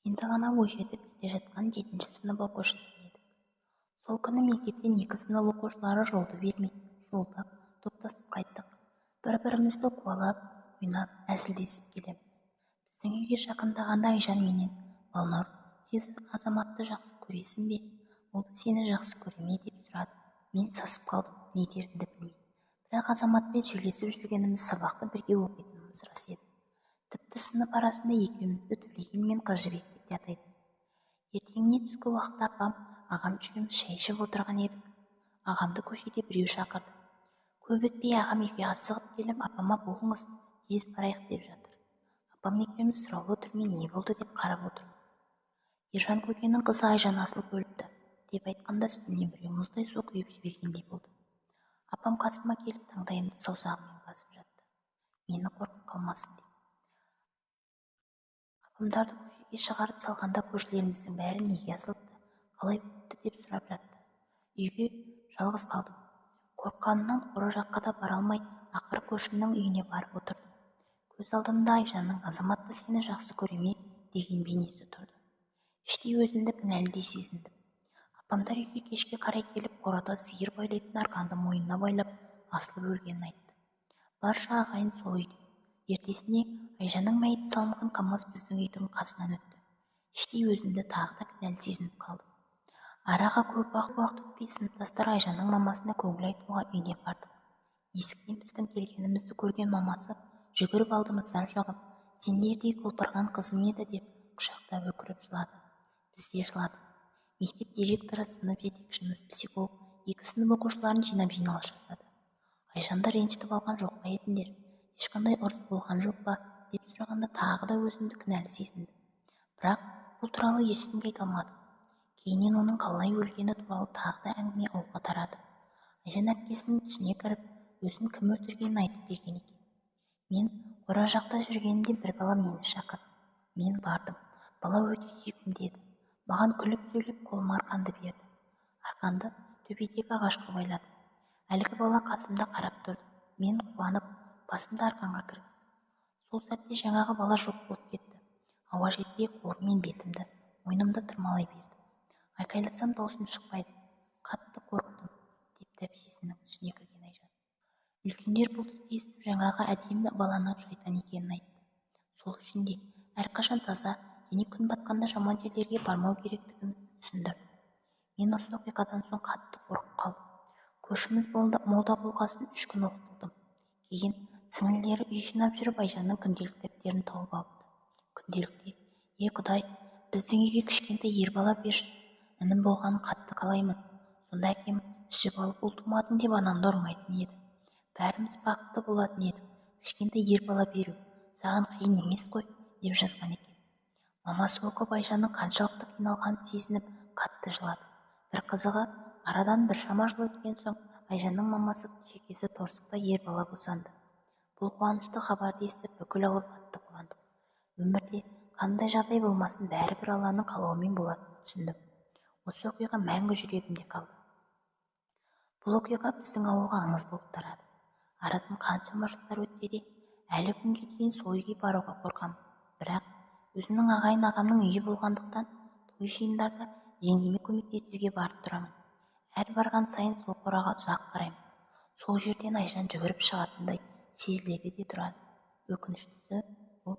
енді ғана бойжетіп келе жатқан 7-ші сынып оқушысы едік. Сол күні мектептен 2 сынып оқушылары жолды бермей, жолдап, топтасып қайттық. Бір-бірімізді қуалап, ойнап, әзілдесіп келеміз. Біздің үйге жақындағанда Айжан менен: «Балнұр, сен Азаматты жақсы көресің бе? Ол да сені жақсы көре ме?» деп сұрады. Мен сасып қалдым, не дерімді білмей. Бірақ Азаматпен сөйлесіп жүргеніміз, сабақты бірге оқитынымыз рас еді. Тіпті сынып арасында екеумізді Төлеген мен Қыз-жібек деп те атайтын. Ертеңіне түскі уақытта ағам үшеуміз шай ішіп отырған едік. Ағамды көшеде біреу шақырды. Көп өтпей ағам үйге асығып келіп: «Апама болыңыз, тез барайық» деп жатыр. Апам екеуміз сұраулы түрмен не болды деп қарап отырмыз. Ержан көкенің қызы Айжан асылып өліпті деп айтқанда үстіне біреу мұздай су құйып жібергендей болды. Апам қасыма келіп таңдайымды саусағымен басып жатты, мені қорқып қалмасын деп. Апамдарды көшеге шығарып салғанда көршілеріміздің бәрі неге асылыпты, қалай өтті деп сұрап жатты. Үйге жалғыз қалдым. Қорыққанымнан қора жаққа да бара алмай, ақыры көршімнің үйіне барып отырдым. Көз алдымда Айжанның «Азаматты сені жақсы көре ме?» деген бейнесі тұрды. Іштей өзімді кінәлідей сезіндім. Апамдар үйге кешке қарай келіп, қорада сиыр байлайтын арқанды мойнына байлап асылып өлгенін айтты. Барша ағайын сол үйде. Ертесіне Айжанның мәйіті салынған КамАЗ біздің үйдің қасынан өтті. Іштей өзімді тағы да кінәлі сезініп қалдым. Араға көп уақыт өтпей сыныптастар Айжанның мамасына көңіл айтуға үйіне бардық. Есіктен біздің келгенімізді көрген мамасы жүгіріп алдымыздан шығып: «Сендердей құлпырған қызым еді» деп құшақтап өкіріп жылады. Біз де жыладық. Мектеп директоры, сынып жетекшіміз, психолог 2 сынып оқушыларын жинап жиналыс жасады. «Айжанды ренжітіп алған жоқ па едіңдер? Ешқандай ұрыс болған жоқ па?» деп сұрағанда тағы да өзімді кінәлі сезіндім. Бірақ бұл туралы ешкімге айта алмадым. Кейіннен оның қалай өлгені туралы тағы да әңгіме ауылға тарады. Айжан әпкесінің түсіне кіріп, өзін кім өлтіргенін айтып берген екен. Мен қора жақта жүргенімде бір бала мені шақырды. Мен бардым. Бала өте сүйкімді еді. Маған күліп сөйлеп қолыма арқанды берді. Арқанды төбедегі ағашқа байлады. Әлгі бала қасымда қарап тұрды. Мен қуанып, басымды арқанға кіргіздім. Сол сәтте жаңағы бала жоқ болып кетті. Ауа жетпей қолым мен бетімді, мойнымды тырмалай берді. Айқайласам даусым шықпайды. Қатты қорықтым, деп әпшесінің түсіне кірген Айжан. Үлкендер бұл түсті естіп жаңағы әдемі баланың шайтан екенін айтты. Сол үшін де әрқашан таза және күн батқанда жаман жерлерге бармау керектігімізді түсіндірді. Мен осы оқиғадан соң қатты қорқып қалдым. Көршіміз молда болғасын 3 күн оқытылдым. Кейін сіңілілері үй жинап жүріп Айжанның күнделік дәптерін тауып алыпты. Күнделікте: «Құдай, біздің үйге кішкентай ер бала берші. Інім болғанын қатты қалаймын. Сонда әкем ішіп алып ұл тумадың деп анамды ұрмайтын еді. Бәріміз бақытты болатын едік. Кішкентай ер бала беру саған қиын емес қой» деп жазған екен. Мамасы оқып Айжанның қаншалықты қиналғанын сезініп қатты жылады. Бір қызығы, арадан біршама жыл өткен соң Айжанның мамасы шекесі торсықта ер бала босанды. Бұл қуанышты хабарды естіп бүкіл ауыл қатты қуандық. Өмірде қандай жағдай болмасын, бәрібір Алланың қалауымен болатынын түсіндім. Осы оқиға мәңгі жүрегімде қалды. Бұл оқиға біздің ауылға аңыз болып тарады. Арадан қаншама жылдар өтсе де, әлі күнге дейін сол үйге баруға қорқамын. Бірақ өзімнің ағайын ағамның үйі болғандықтан той жиындарда жеңгеме көмектесуге барып тұрамын. Әр барған сайын сол қораға ұзақ қараймын. Сол жерден Айжан жүгіріп шығатындай сезіледі де тұрады. Өкініштісі, бұл